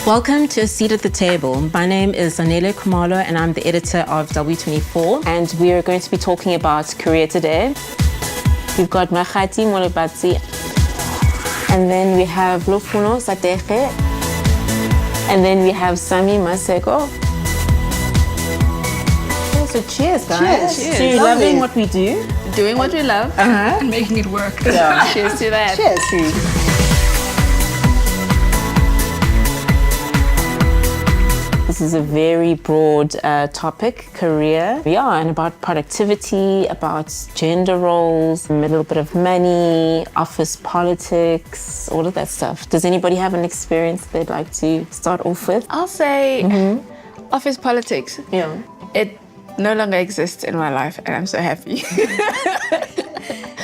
Welcome to A Seat at the Table. My name is Zanele Kumalo and I'm the editor of W24. And we are going to be talking about career today. We've got Makgati Molebatsi. And then we have Lofuno Sateche. And then we have Sami Maseko. So cheers, guys. Cheers. To loving what we do. Doing what we love and making it work. Yeah. Cheers to that. Cheers. This is a very broad topic, career. Yeah, and about productivity, about gender roles, a little bit of money, office politics, all of that stuff. Does anybody have an experience they'd like to start off with? I'll say office politics. Yeah. It no longer exists in my life and I'm so happy.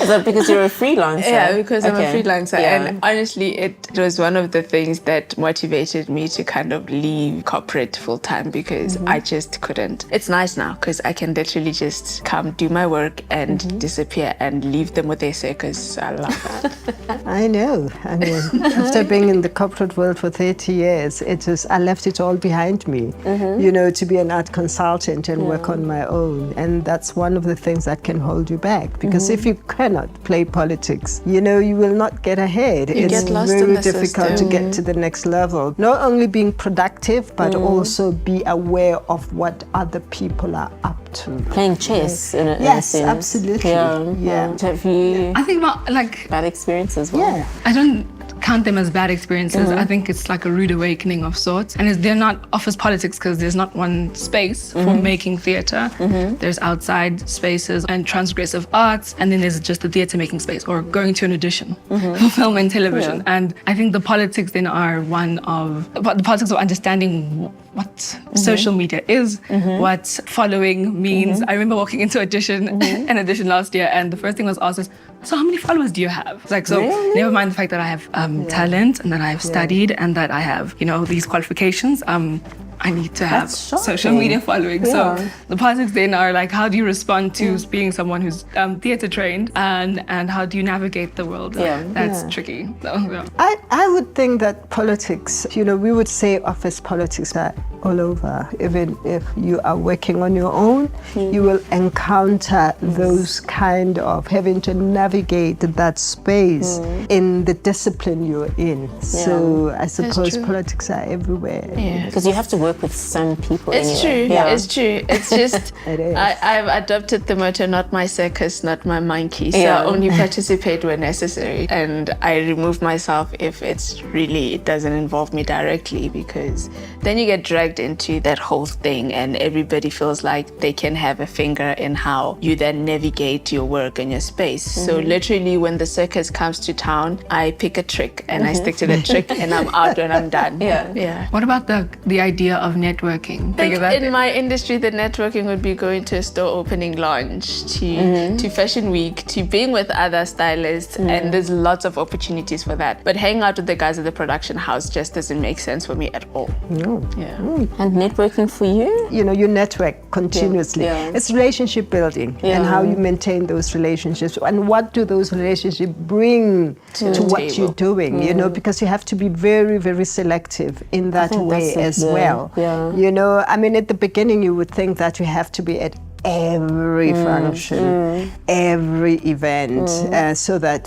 Is that because you're a freelancer? Yeah, because I'm a freelancer. Yeah. And honestly, it was one of the things that motivated me to kind of leave corporate full time because I just couldn't. It's nice now because I can literally just come do my work and disappear and leave them with their circus. I love that. I know. I mean, after being in the corporate world for 30 years, I left it all behind me, you know, to be an art consultant and work on my own. And that's one of the things that can hold you back because if you cannot play politics, you know, you will not get ahead. You it's get lost very in the difficult system. to get to the next level. Not only being productive, but also be aware of what other people are up to. Playing chess in a Yes, sense. absolutely. Yeah. Have you I think about like bad experience as well? Yeah. I don't count them as bad experiences. I think it's like a rude awakening of sorts. And they're not office politics because there's not one space for making theatre. There's outside spaces and transgressive arts, and then there's just the theatre making space or going to an audition for film and television. And I think the politics then are one of the politics of understanding what social media is, what following means. I remember walking into an audition last year, and the first thing I was asked is, so how many followers do you have? It's like, so never mind the fact that I have talent and that I have studied and that I have, you know, these qualifications. I need to have social media following. So the politics then are like, how do you respond to being someone who's theatre trained and how do you navigate the world? That's tricky. So, I would think that politics, you know, we would say office politics are all over. Even if you are working on your own, you will encounter those kind of having to navigate that space in the discipline you're in. So I suppose politics are everywhere. Because you have to work with some people It's anyway. true. It's true. It's just It is. I've adopted the motto, not my circus, not my monkey. So I only participate when necessary. And I remove myself if it doesn't involve me directly, because then you get dragged into that whole thing and everybody feels like they can have a finger in how you then navigate your work and your space. So literally when the circus comes to town, I pick a trick and I stick to the trick and I'm out when I'm done. Yeah. what about the idea of networking? I think in my industry, the networking would be going to a store opening launch, to Fashion Week, to being with other stylists, and there's lots of opportunities for that. But hanging out with the guys at the production house just doesn't make sense for me at all. And networking for you? You know, you network continuously. It's relationship building and how you maintain those relationships and what do those relationships bring to what you're doing, you know, because you have to be very, very selective in that way as well. You know, I mean, at the beginning you would think that you have to be at every function, every event,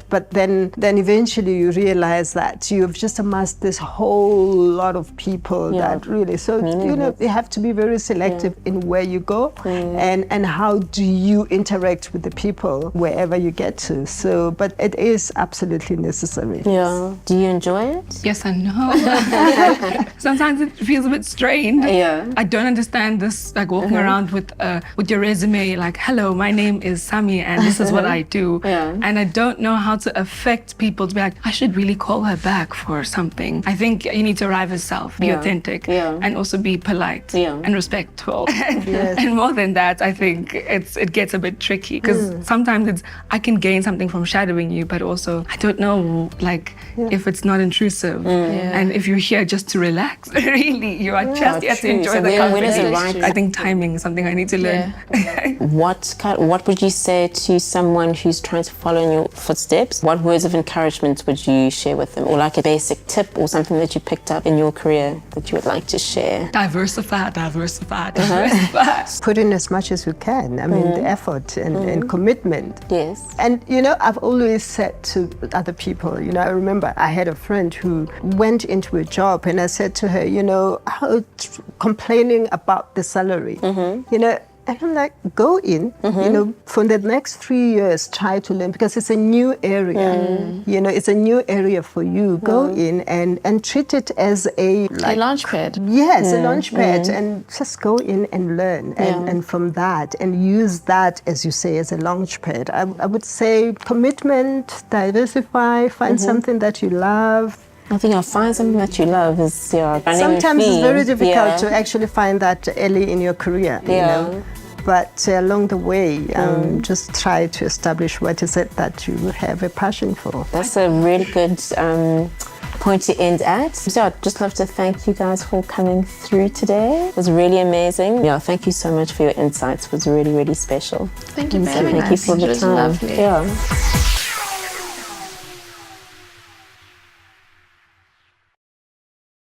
but then eventually you realize that you've just amassed this whole lot of people that really, you know, you have to be very selective in where you go and how do you interact with the people wherever you get to. So, but it is absolutely necessary. Yeah. Do you enjoy it? Yes and no. Sometimes it feels a bit strained. I don't understand this, like walking around with your resume, like, hello, my name is Sami and this is what I do. And I don't know how to affect people to be like, I should really call her back for something. I think you need to arrive as self, be authentic, and also be polite and respectful. And more than that, I think it gets a bit tricky because sometimes I can gain something from shadowing you, but also I don't know, like, if it's not intrusive. And if you're here just to relax, really, you are just here to enjoy the company. When is it right? I think timing is something I need to learn. What would you say to someone who's trying to follow in your footsteps? What words of encouragement would you share with them, or like a basic tip or something that you picked up in your career that you would like to share? Diversify. Put in as much as you can. I mean, the effort and commitment. Yes. And, you know, I've always said to other people, you know, I remember I had a friend who went into a job and I said to her, you know, complaining about the salary, you know, and I'm like, go in, you know, for the next 3 years, try to learn, because it's a new area. You know, it's a new area for you. Go in and treat it as a launch pad. Yes, a launch pad, and just go in and learn. And from that, and use that, as you say, as a launch pad. I would say commitment, diversify, find something that you love. I think I'll find something that you love is sometimes it's very difficult to actually find that early in your career, you know. But along the way, just try to establish what is it that you have a passion for. That's a really good point to end at. So I'd just love to thank you guys for coming through today. It was really amazing. Yeah, thank you so much for your insights. It was really, really special. Thank you for having us. Thank you for the time. Lovely. Yeah.